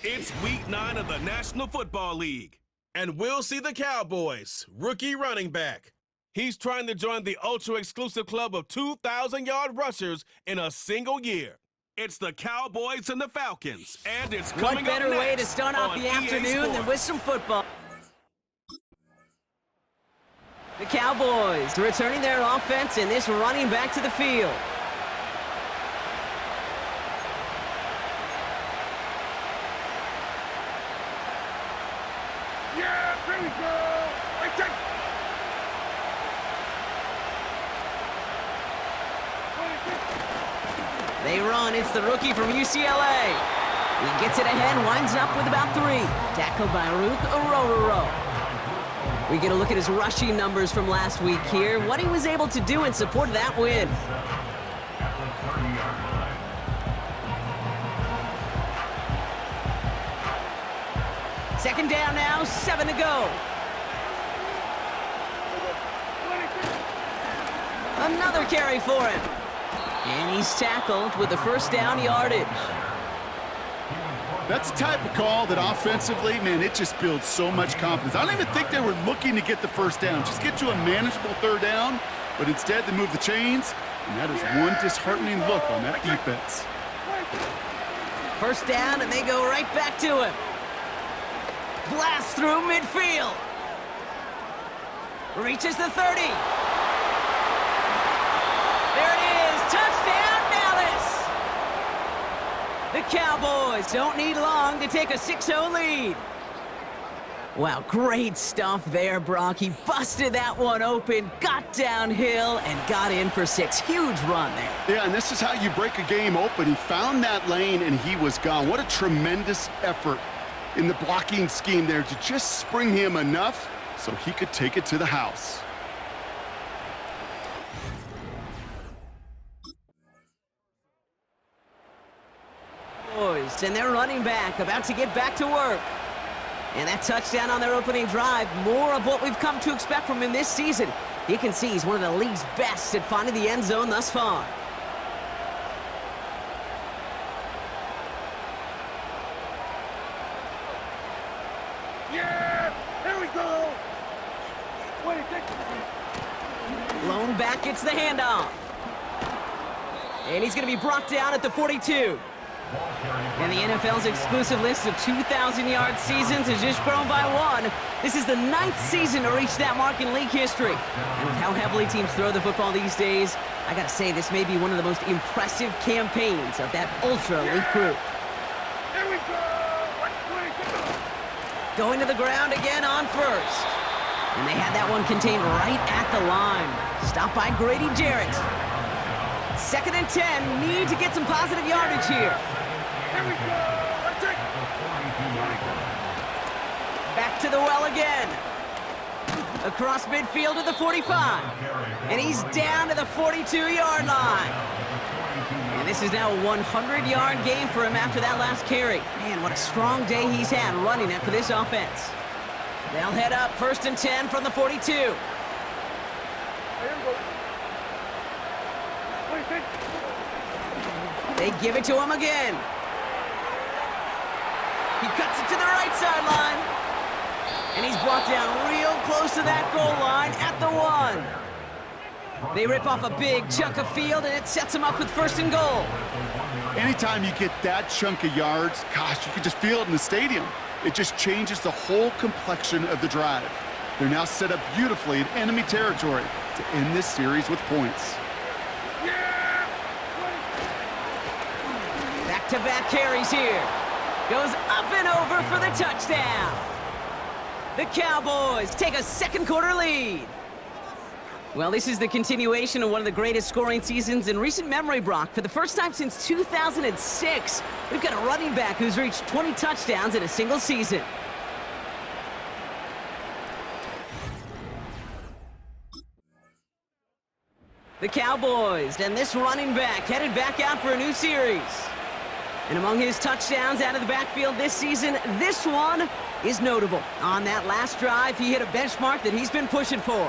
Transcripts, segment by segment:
It's Week 9 of the National Football League. And we'll see the Cowboys' rookie running back. He's trying to join the ultra-exclusive club of 2,000-yard rushers in a single year. It's the Cowboys and the Falcons, and it's coming up next. What better way to start off the afternoon than with some football? The Cowboys returning their offense and this running back to the field. Yeah, there we go. They run. It's the rookie from UCLA. He gets it ahead, winds up with about 3. Tackled by Rook Orororo. We get a look at his rushing numbers from last week here. What he was able to do in support of that win. Second down now, 7 to go. Another carry for him. And he's tackled with the first down yardage. That's the type of call that offensively, man, it just builds so much confidence. I don't even think they were looking to get the first down. Just get to a manageable third down, but instead they move the chains, and that is one disheartening look on that defense. First down, and they go right back to him. Blast through midfield. Reaches the 30. There it is. Touchdown, Dallas. The Cowboys don't need long to take a 6-0 lead. Wow, great stuff there, Brock. He busted that one open, got downhill, and got in for 6. Huge run there. Yeah, and this is how you break a game open. He found that lane, and he was gone. What a tremendous effort in the blocking scheme there to just spring him enough so he could take it to the house. Boys, and their running back about to get back to work. And that touchdown on their opening drive, more of what we've come to expect from him this season. You can see he's one of the league's best at finding the end zone thus far. Yeah, here we go. Lone back gets the handoff. And he's going to be brought down at the 42. And the NFL's exclusive list of 2,000-yard seasons has just grown by 1. This is the 9th season to reach that mark in league history. And with how heavily teams throw the football these days, I gotta say this may be one of the most impressive campaigns of that ultra-elite group. Here we go. Going to the ground again on first. And they had that one contained right at the line. Stopped by Grady Jarrett. 2nd and 10, need to get some positive yardage here. Here we go. Back to the well again. Across midfield to the 45. And he's down to the 42-yard line. And this is now a 100-yard game for him after that last carry. Man, what a strong day he's had running it for this offense. They'll head up 1st and 10 from the 42. They give it to him again. He cuts it to the right sideline. And he's brought down real close to that goal line at the 1. They rip off a big chunk of field, and it sets him up with 1st and goal. Anytime you get that chunk of yards, gosh, you can just feel it in the stadium. It just changes the whole complexion of the drive. They're now set up beautifully in enemy territory to end this series with points. Back-to-back carries here. Goes up and over for the touchdown. The Cowboys take a second quarter lead. Well, this is the continuation of one of the greatest scoring seasons in recent memory, Brock. For the first time since 2006, we've got a running back who's reached 20 touchdowns in a single season. The Cowboys and this running back headed back out for a new series. And among his touchdowns out of the backfield this season, this one is notable. On that last drive, he hit a benchmark that he's been pushing for.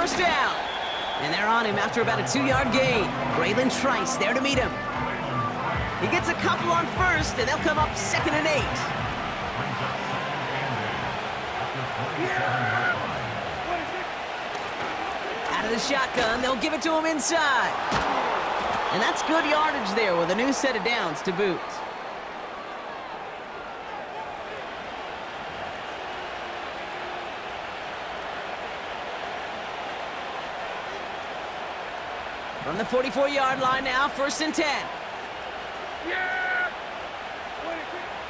first down. And they're on him after about a 2-yard gain. Braylon Trice there to meet him. He gets a couple on first, and they'll come up 2nd and 8. Out of the shotgun, they'll give it to him inside. And that's good yardage there with a new set of downs to boot. From the 44-yard line now, 1st and 10.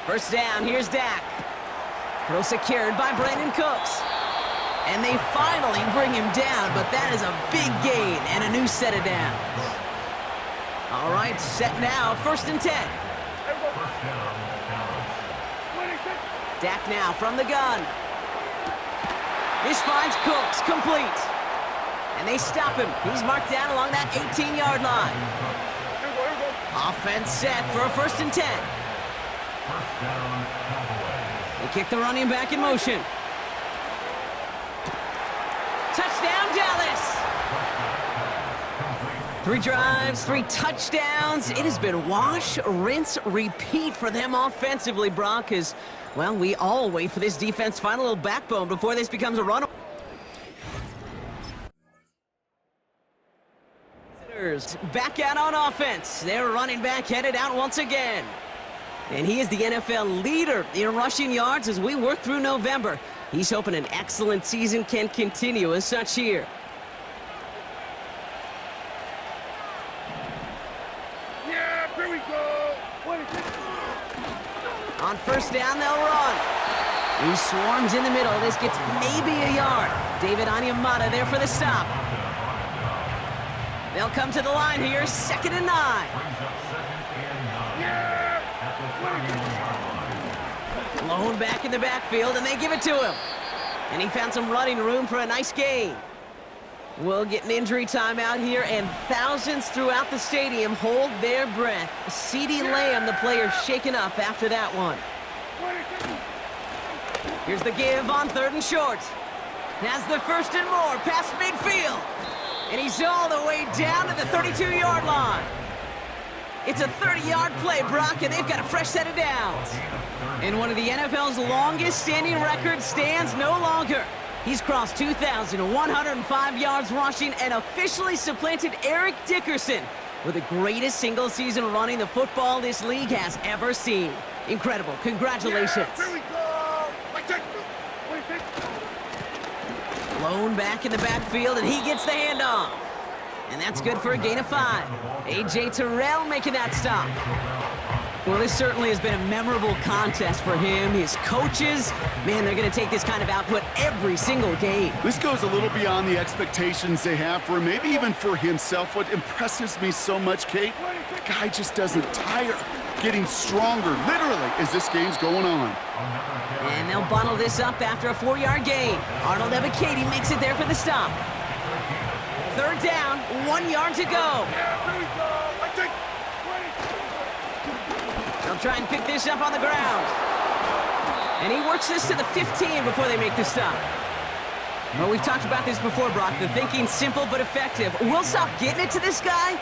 First down, here's Dak. Throw secured by Brandon Cooks. And they finally bring him down, but that is a big gain and a new set of downs. All right, set now, 1st and 10. Dak now from the gun. This finds Cooks, complete. And they stop him. He's marked down along that 18-yard line. Offense set for a 1st and 10. They kick the running back in motion. Touchdown, Dallas! 3 drives, 3 touchdowns. It has been wash, rinse, repeat for them offensively, Brock, as, well, we all wait for this defense to find a little backbone before this becomes a run. Back out on offense. Their running back headed out once again. And he is the NFL leader in rushing yards as we work through November. He's hoping an excellent season can continue as such here. Yeah, here we go. On first down, they'll run. He swarms in the middle. This gets maybe a yard. David Onyemata there for the stop. They'll come to the line here, 2nd and 9. Lone back in the backfield, and they give it to him. And he found some running room for a nice gain. We'll get an injury timeout here, and thousands throughout the stadium hold their breath. CeeDee Lamb, the player, shaken up after that one. Here's the give on 3rd and short. Has the 1st and more past midfield. And he's all the way down to the 32-yard line. It's a 30-yard play, Brock, and they've got a fresh set of downs. And one of the NFL's longest-standing records stands no longer. He's crossed 2,105 yards rushing and officially supplanted Eric Dickerson with the greatest single-season running the football this league has ever seen. Incredible. Congratulations. Yeah, here we go. Lone back in the backfield, and he gets the handoff. And that's good for a gain of 5. A.J. Terrell making that stop. Well, this certainly has been a memorable contest for him. His coaches, man, they're going to take this kind of output every single game. This goes a little beyond the expectations they have for him, maybe even for himself. What impresses me so much, Kate, the guy just doesn't tire. Getting stronger, literally, as this game's going on. And they'll bundle this up after a 4-yard gain. Arnold Ebiketie makes it there for the stop. 3rd down, 1 yard to go. They'll try and pick this up on the ground. And he works this to the 15 before they make the stop. Well, we've talked about this before, Brock. The thinking's simple but effective. We'll stop getting it to this guy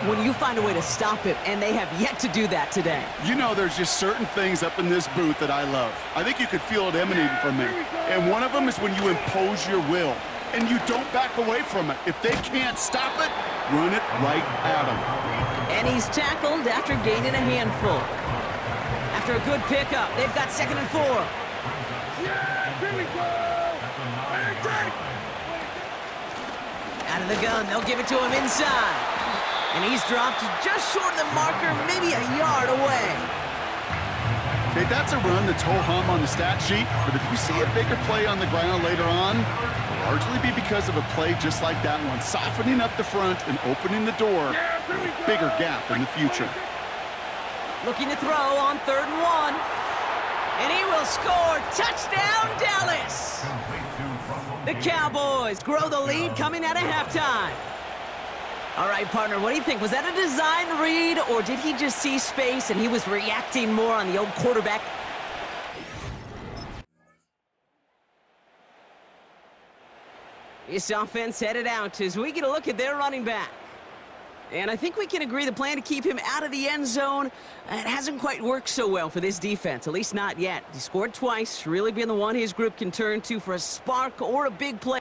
when you find a way to stop him, and they have yet to do that today. You know, there's just certain things up in this booth that I love. I think you could feel it emanating from him. And one of them is when you impose your will, and you don't back away from it. If they can't stop it, run it right at them. And he's tackled after gaining a handful. After a good pickup, they've got 2nd and 4. Yeah, here we go. Out of the gun, they'll give it to him inside. And he's dropped just short of the marker, maybe a yard away. Okay, that's a run that's ho-hum on the stat sheet, but if you see a bigger play on the ground later on, it'll largely be because of a play just like that one, softening up the front and opening the door for a bigger gap in the future. Looking to throw on 3rd and 1. And he will score. Touchdown, Dallas! The Cowboys grow the lead coming out of halftime. All right, partner, what do you think? Was that a design read, or did he just see space and he was reacting more on the old quarterback? This offense headed out as we get a look at their running back. And I think we can agree the plan to keep him out of the end zone, it hasn't quite worked so well for this defense, at least not yet. He scored twice, really being the one his group can turn to for a spark or a big play.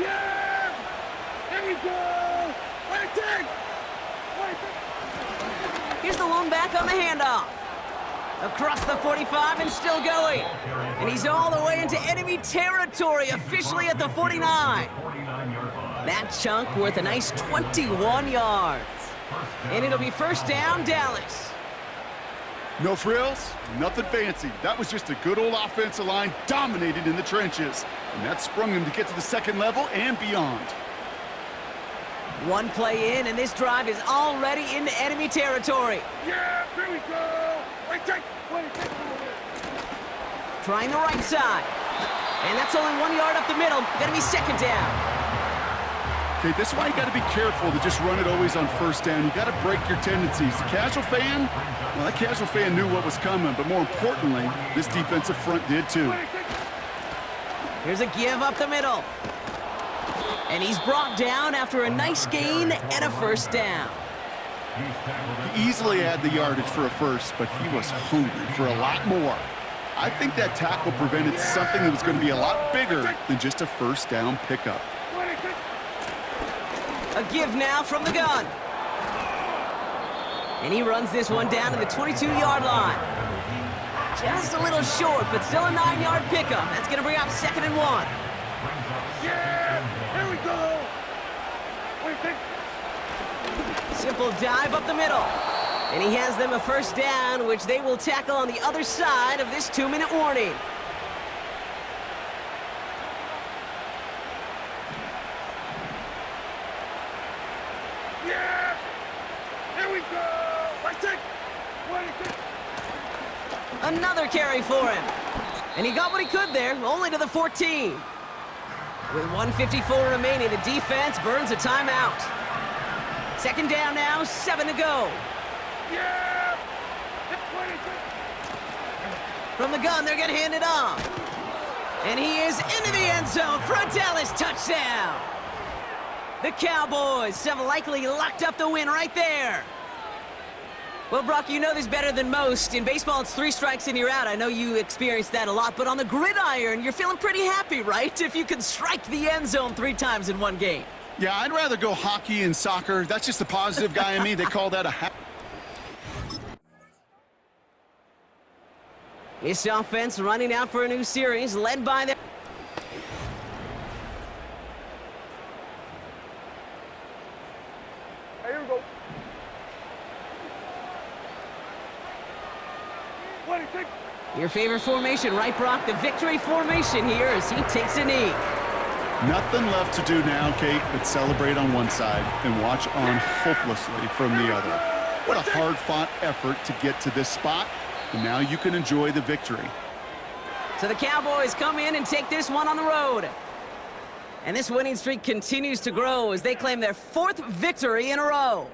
Yeah! There we go! Here's the lone back on the handoff. Across the 45 and still going. And he's all the way into enemy territory, officially at the 49. That chunk worth a nice 21 yards. And it'll be first down, Dallas. No frills, nothing fancy. That was just a good old offensive line dominated in the trenches. And that sprung him to get to the second level and beyond. One play in, and this drive is already into enemy territory. Yeah, here we go! Trying the right side. And that's only 1 yard up the middle. Gonna be second down. Okay, this is why you got to be careful to just run it always on first down. You got to break your tendencies. The casual fan, well, that casual fan knew what was coming, but more importantly, this defensive front did too. Here's a give up the middle. And he's brought down after a nice gain and a first down. He easily had the yardage for a first, but he was hungry for a lot more. I think that tackle prevented something that was going to be a lot bigger than just a first down pickup. A give now from the gun. And he runs this one down to the 22-yard line. Just a little short, but still a 9-yard pickup. That's going to bring up 2nd and 1. Yeah! Here we go! Simple dive up the middle. And he has them a first down, which they will tackle on the other side of this 2-minute warning. Yeah! Here we go! Another carry for him. And he got what he could there, only to the 14. With 1:54 remaining, the defense burns a timeout. Second down now, 7 to go. Yeah! From the gun, they're going to hand it off. And he is into the end zone for a Dallas touchdown. The Cowboys have likely locked up the win right there. Well, Brock, you know this better than most. In baseball, it's 3 strikes and you're out. I know you experienced that a lot, but on the gridiron, you're feeling pretty happy, right? If you can strike the end zone 3 times in one game. Yeah, I'd rather go hockey and soccer. That's just the positive guy in me. They call that a This offense running out for a new series, led by the... Here we go. Your favorite formation, right, Brock? The victory formation here as he takes a knee. Nothing left to do now, Kate, but celebrate on one side and watch on hopelessly from the other. What a hard-fought effort to get to this spot, and now you can enjoy the victory. So the Cowboys come in and take this one on the road. And this winning streak continues to grow as they claim their 4th victory in a row.